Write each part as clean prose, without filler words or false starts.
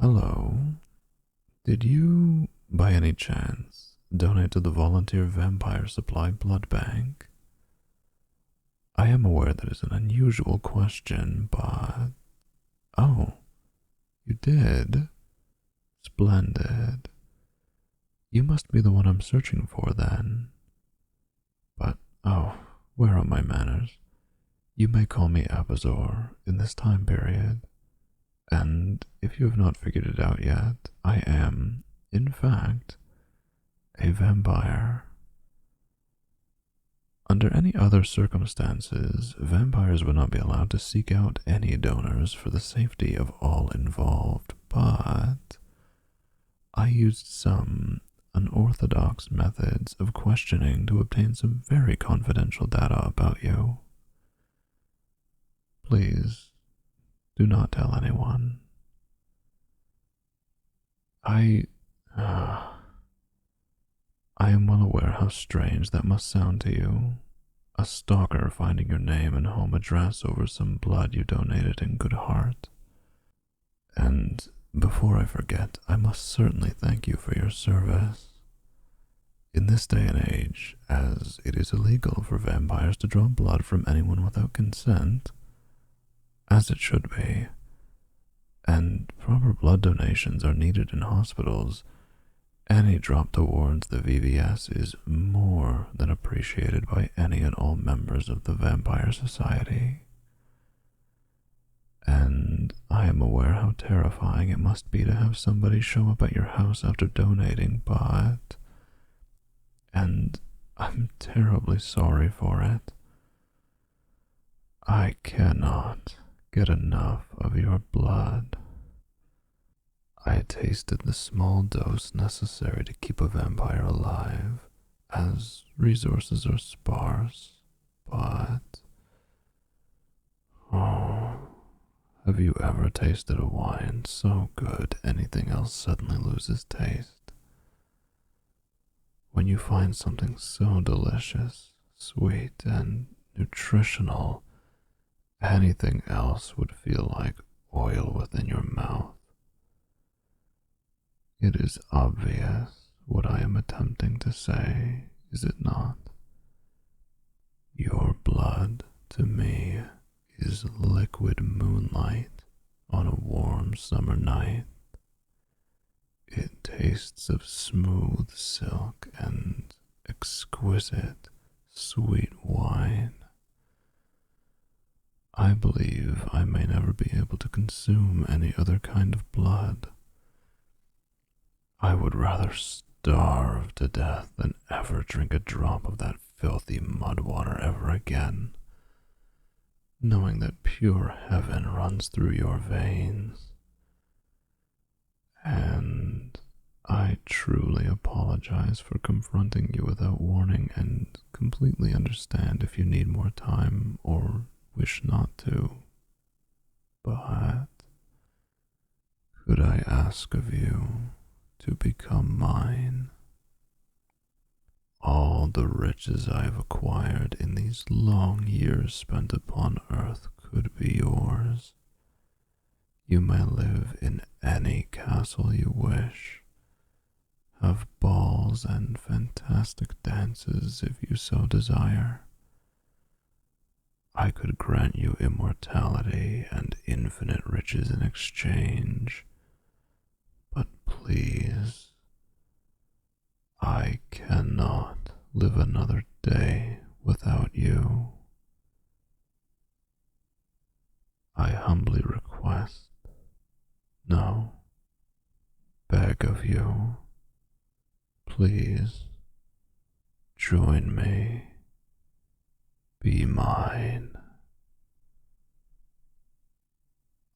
Hello. Did you, by any chance, donate to the Volunteer Vampire Supply Blood Bank? I am aware that is an unusual question, but... Oh, you did? Splendid. You must be the one I'm searching for, then. But, oh, where are my manners? You may call me Abazor in this time period. And if you have not figured it out yet, I am, in fact, a vampire. Under any other circumstances, vampires would not be allowed to seek out any donors for the safety of all involved, but I used some unorthodox methods of questioning to obtain some very confidential data about you. Please, do not tell anyone. I am well aware how strange that must sound to you. A stalker finding your name and home address over some blood you donated in good heart. And before I forget, I must certainly thank you for your service. In this day and age, as it is illegal for vampires to draw blood from anyone without consent, as it should be, and proper blood donations are needed in hospitals, any drop towards the VVS is more than appreciated by any and all members of the Vampire Society. And I am aware how terrifying it must be to have somebody show up at your house after donating, and I'm terribly sorry for it. I cannot get enough of your blood. I tasted the small dose necessary to keep a vampire alive, as resources are sparse, but... Oh, have you ever tasted a wine so good anything else suddenly loses taste? When you find something so delicious, sweet, and nutritional, anything else would feel like oil within your mouth. It is obvious what I am attempting to say, is it not? Your blood, to me, is liquid moonlight on a warm summer night. It tastes of smooth silk and exquisite, sweet wine. I believe I may never be able to consume any other kind of blood. I would rather starve to death than ever drink a drop of that filthy mud water ever again, knowing that pure heaven runs through your veins. And I truly apologize for confronting you without warning and completely understand if you need more time or wish not to. But could I ask of you to become mine? All the riches I have acquired in these long years spent upon earth could be yours. You may live in any castle you wish, have balls and fantastic dances if you so desire. I could grant you immortality and infinite riches in exchange, but please, I cannot live another day without you. I humbly request, no, beg of you, please, join me, be mine.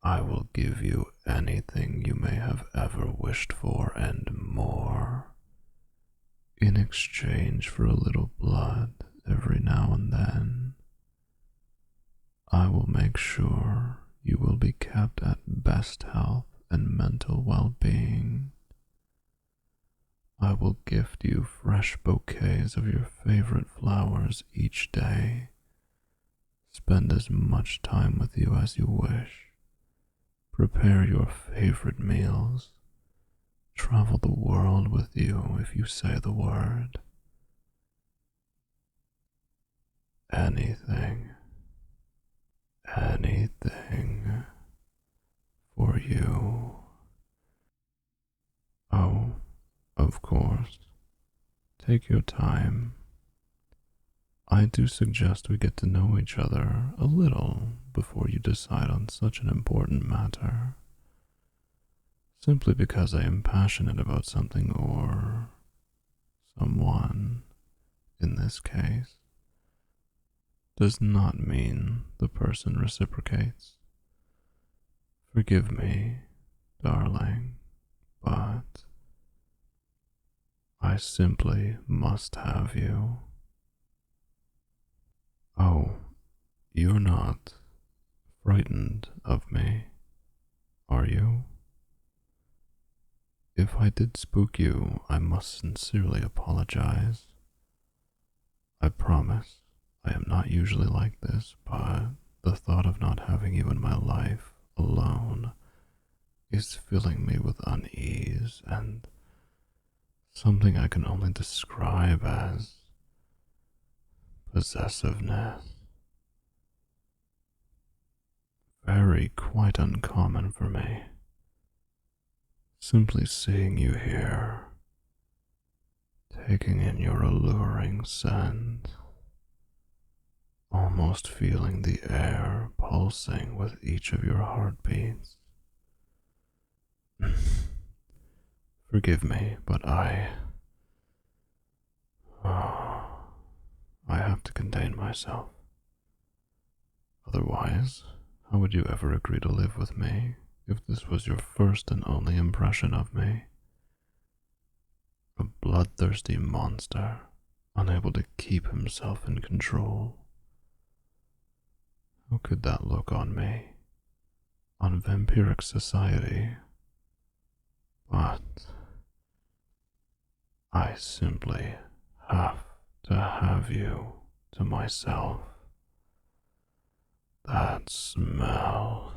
I will give you anything you may have ever wished for and more, in exchange for a little blood every now and then. I will make sure you will be kept at best health and mental well-being. I will gift you fresh bouquets of your favorite flowers each day. Spend as much time with you as you wish, prepare your favorite meals, travel the world with you if you say the word. Anything, anything for you. Oh, of course, take your time. I do suggest we get to know each other a little before you decide on such an important matter. Simply because I am passionate about something or someone, in this case, does not mean the person reciprocates. Forgive me, darling, but I simply must have you. Oh, you're not frightened of me, are you? If I did spook you, I must sincerely apologize. I promise I am not usually like this, but the thought of not having you in my life alone is filling me with unease and something I can only describe as possessiveness. Very quite uncommon for me. Simply seeing you here, taking in your alluring scent, almost feeling the air pulsing with each of your heartbeats. Forgive me, but I have to contain myself. Otherwise, how would you ever agree to live with me if this was your first and only impression of me? A bloodthirsty monster, unable to keep himself in control. How could that look on me, on vampiric society? But I simply have to have you to myself. That smell,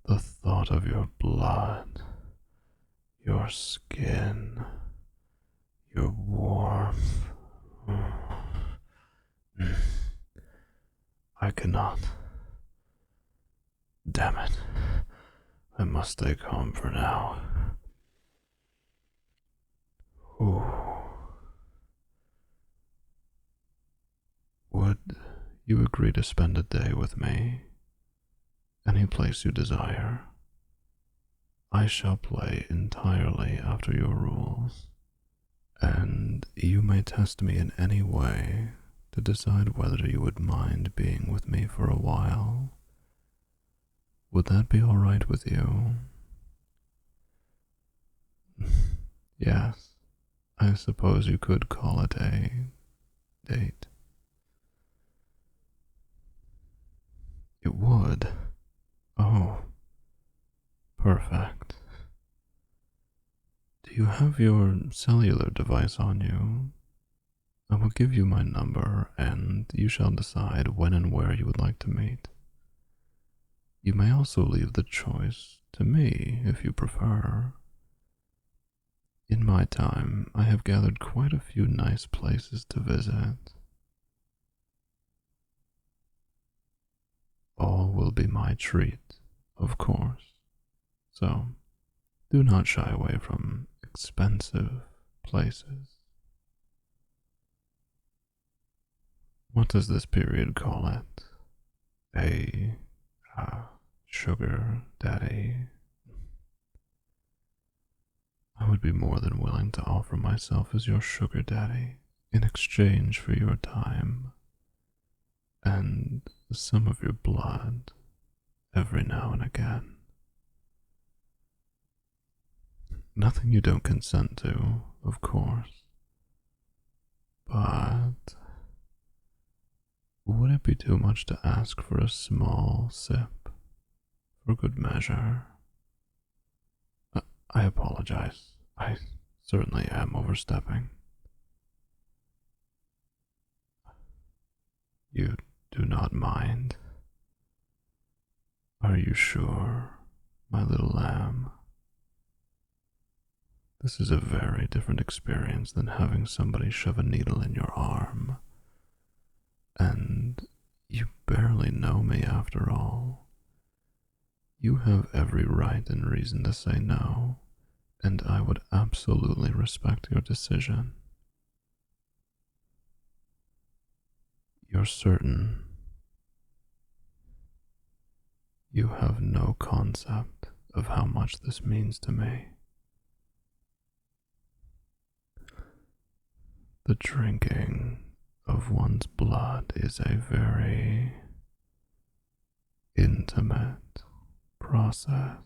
the thought of your blood, your skin, your warmth. I cannot. Damn it. I must stay calm for now. Ooh. Would you agree to spend a day with me? Any place you desire. I shall play entirely after your rules, and you may test me in any way to decide whether you would mind being with me for a while. Would that be all right with you? Yes, I suppose you could call it a date. It would. Oh, perfect. Do you have your cellular device on you? I will give you my number, and you shall decide when and where you would like to meet. You may also leave the choice to me if you prefer. In my time, I have gathered quite a few nice places to visit. All will be my treat, of course, so do not shy away from expensive places. What does this period call it? A sugar daddy? I would be more than willing to offer myself as your sugar daddy in exchange for your time and some of your blood every now and again. Nothing you don't consent to, of course, but would it be too much to ask for a small sip for good measure? I apologize. I certainly am overstepping. You do not mind? Are you sure? My little lamb, this is a very different experience than having somebody shove a needle in your arm. And you barely know me after all. You have every right and reason to say no, and I would absolutely respect your decision. You're certain. You have no concept of how much this means to me. The drinking of one's blood is a very intimate process.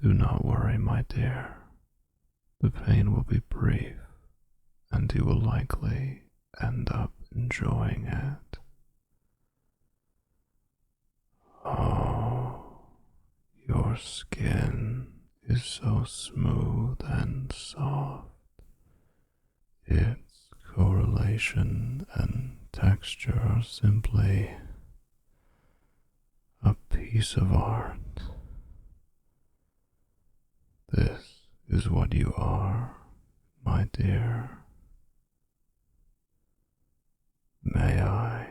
Do not worry, my dear. The pain will be brief, and you will likely end up enjoying it. Oh, your skin is so smooth and soft. Its correlation and texture are simply a piece of art. This is what you are, my dear. May I?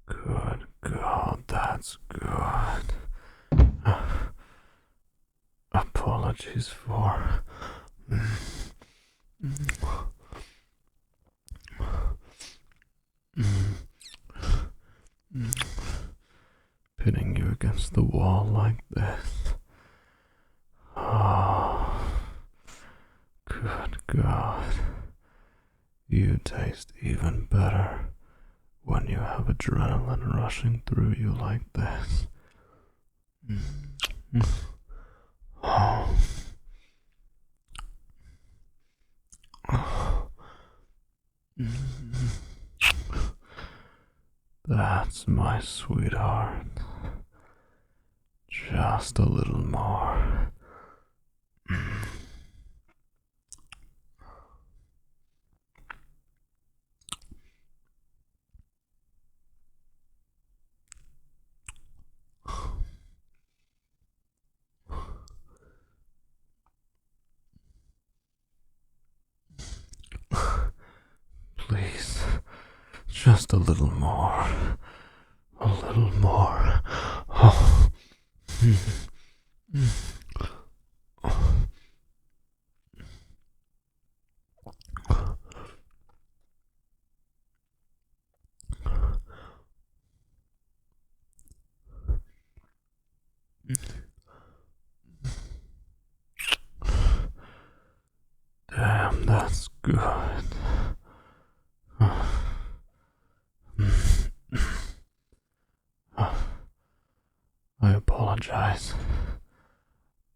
Good God, that's good. Apologies for pitting you against the wall like this. Oh, good God. You taste even better when you have adrenaline rushing through you like this. Oh. That's my sweetheart. Just a little more. Please, just a little more. A little more. Oh. Damn, that's good. I apologize.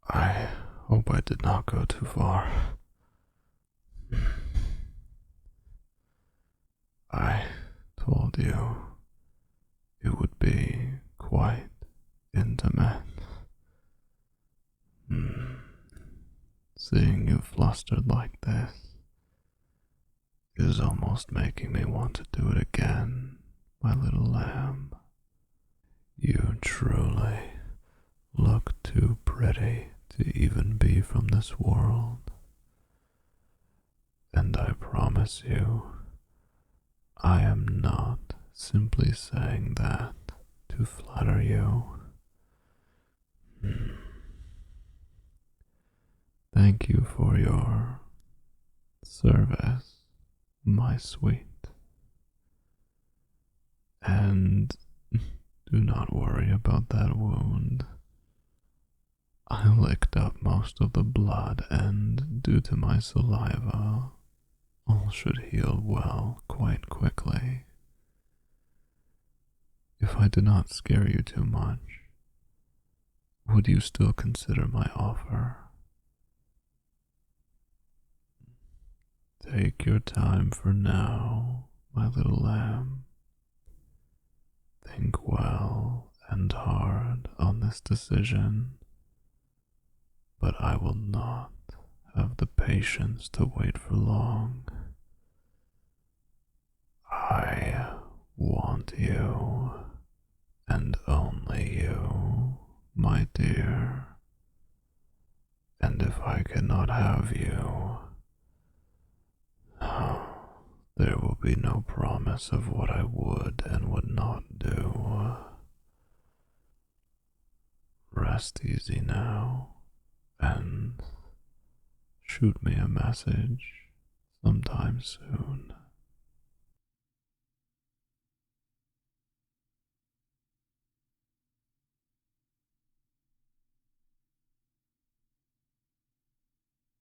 I hope I did not go too far. I told you it would be quite intimate. Seeing you flustered like this is almost making me want to do it again, my little lamb. You truly look too pretty to even be from this world. And I promise you, I am not simply saying that to flatter you. Thank you for your service, my sweet. And do not worry about that wound. I licked up most of the blood, and due to my saliva, all should heal well quite quickly. If I did not scare you too much, would you still consider my offer? Take your time for now, my little lamb. Think well and hard on this decision, but I will not have the patience to wait for long. I want you, and only you, my dear. And if I cannot have you, there will be no promise of what I would and would not do. Rest easy now, and shoot me a message sometime soon.